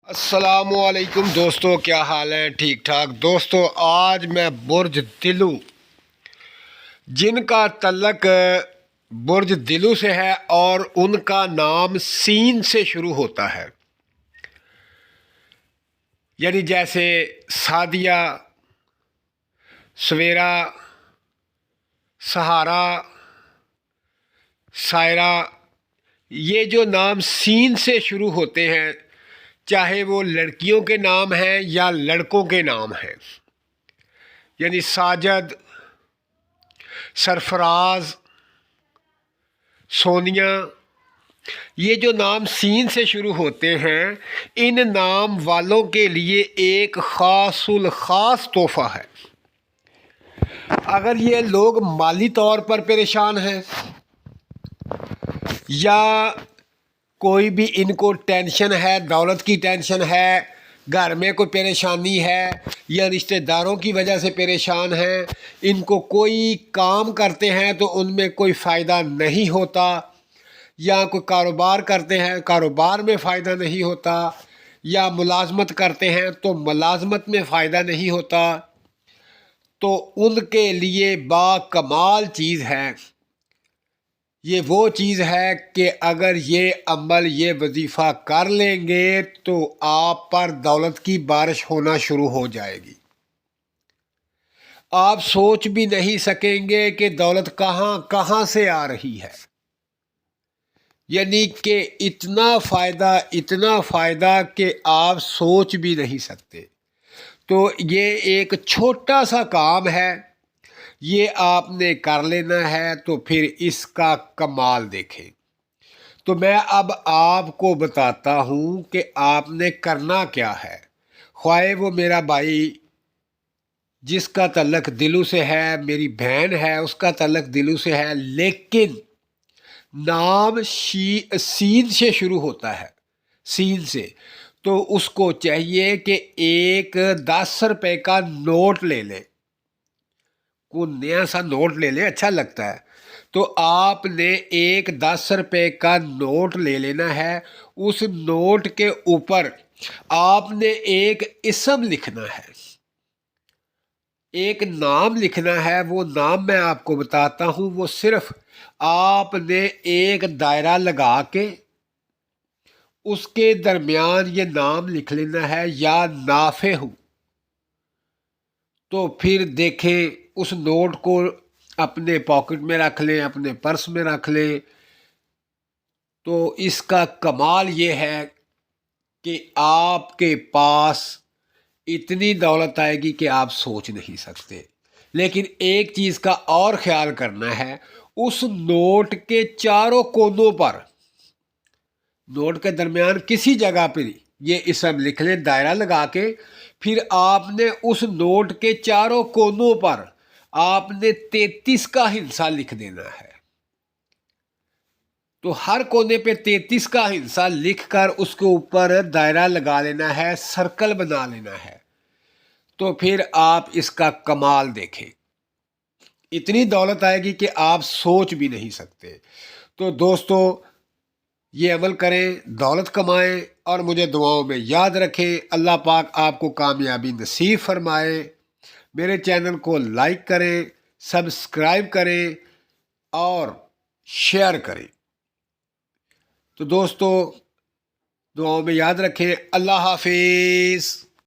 السلام علیکم دوستو، کیا حال ہے؟ ٹھیک ٹھاک دوستو۔ آج میں برج دلو، جن کا تعلق برج دلو سے ہے اور ان کا نام سین سے شروع ہوتا ہے، یعنی جیسے سعدیہ، سویرا، سہارا، سائرہ، یہ جو نام سین سے شروع ہوتے ہیں، چاہے وہ لڑکیوں کے نام ہیں یا لڑکوں کے نام ہیں، یعنی ساجد، سرفراز، سونیا، یہ جو نام سین سے شروع ہوتے ہیں، ان نام والوں کے لیے ایک خاص الخاص تحفہ ہے۔ اگر یہ لوگ مالی طور پر پریشان ہیں یا کوئی بھی ان کو ٹینشن ہے، دولت کی ٹینشن ہے، گھر میں کوئی پریشانی ہے یا رشتہ داروں کی وجہ سے پریشان ہیں، ان کو کوئی کام کرتے ہیں تو ان میں کوئی فائدہ نہیں ہوتا، یا کوئی کاروبار کرتے ہیں کاروبار میں فائدہ نہیں ہوتا، یا ملازمت کرتے ہیں تو ملازمت میں فائدہ نہیں ہوتا، تو ان کے لیے با کمال چیز ہے۔ یہ وہ چیز ہے کہ اگر یہ عمل، یہ وظیفہ کر لیں گے تو آپ پر دولت کی بارش ہونا شروع ہو جائے گی۔ آپ سوچ بھی نہیں سکیں گے کہ دولت کہاں کہاں سے آ رہی ہے، یعنی کہ اتنا فائدہ کہ آپ سوچ بھی نہیں سکتے۔ تو یہ ایک چھوٹا سا کام ہے، یہ آپ نے کر لینا ہے، تو پھر اس کا کمال دیکھیں۔ تو میں اب آپ کو بتاتا ہوں کہ آپ نے کرنا کیا ہے۔ خواہ وہ میرا بھائی جس کا تعلق دلو سے ہے، میری بہن ہے اس کا تعلق دلو سے ہے، لیکن نام سین سے شروع ہوتا ہے، سین سے، تو اس کو چاہیے کہ ایک 10 روپے کا نوٹ لے لے، کوئی نیا سا نوٹ لے لے، اچھا لگتا ہے۔ تو آپ نے ایک 10 روپے کا نوٹ لے لینا ہے۔ اس نوٹ کے اوپر آپ نے ایک اسم لکھنا ہے، ایک نام لکھنا ہے۔ وہ نام میں آپ کو بتاتا ہوں، وہ صرف آپ نے ایک دائرہ لگا کے اس کے درمیان یہ نام لکھ لینا ہے، یا نافع ہوں۔ تو پھر دیکھیں، اس نوٹ کو اپنے پاکٹ میں رکھ لیں، اپنے پرس میں رکھ لیں۔ تو اس کا کمال یہ ہے کہ آپ کے پاس اتنی دولت آئے گی کہ آپ سوچ نہیں سکتے۔ لیکن ایک چیز کا اور خیال کرنا ہے، اس نوٹ کے چاروں کونوں پر، نوٹ کے درمیان کسی جگہ پہ یہ اسم لکھ لیں دائرہ لگا کے۔ پھر آپ نے اس نوٹ کے چاروں کونوں پر آپ نے 33 کا ہندسہ لکھ دینا ہے۔ تو ہر کونے پہ 33 کا ہندسہ لکھ کر اس کے اوپر دائرہ لگا لینا ہے، سرکل بنا لینا ہے۔ تو پھر آپ اس کا کمال دیکھیں، اتنی دولت آئے گی کہ آپ سوچ بھی نہیں سکتے۔ تو دوستو، یہ عمل کریں، دولت کمائیں، اور مجھے دعاؤں میں یاد رکھیں۔ اللہ پاک آپ کو کامیابی نصیب فرمائے۔ میرے چینل کو لائک کریں، سبسکرائب کریں اور شیئر کریں۔ تو دوستو، دعاؤں میں یاد رکھیں۔ اللہ حافظ۔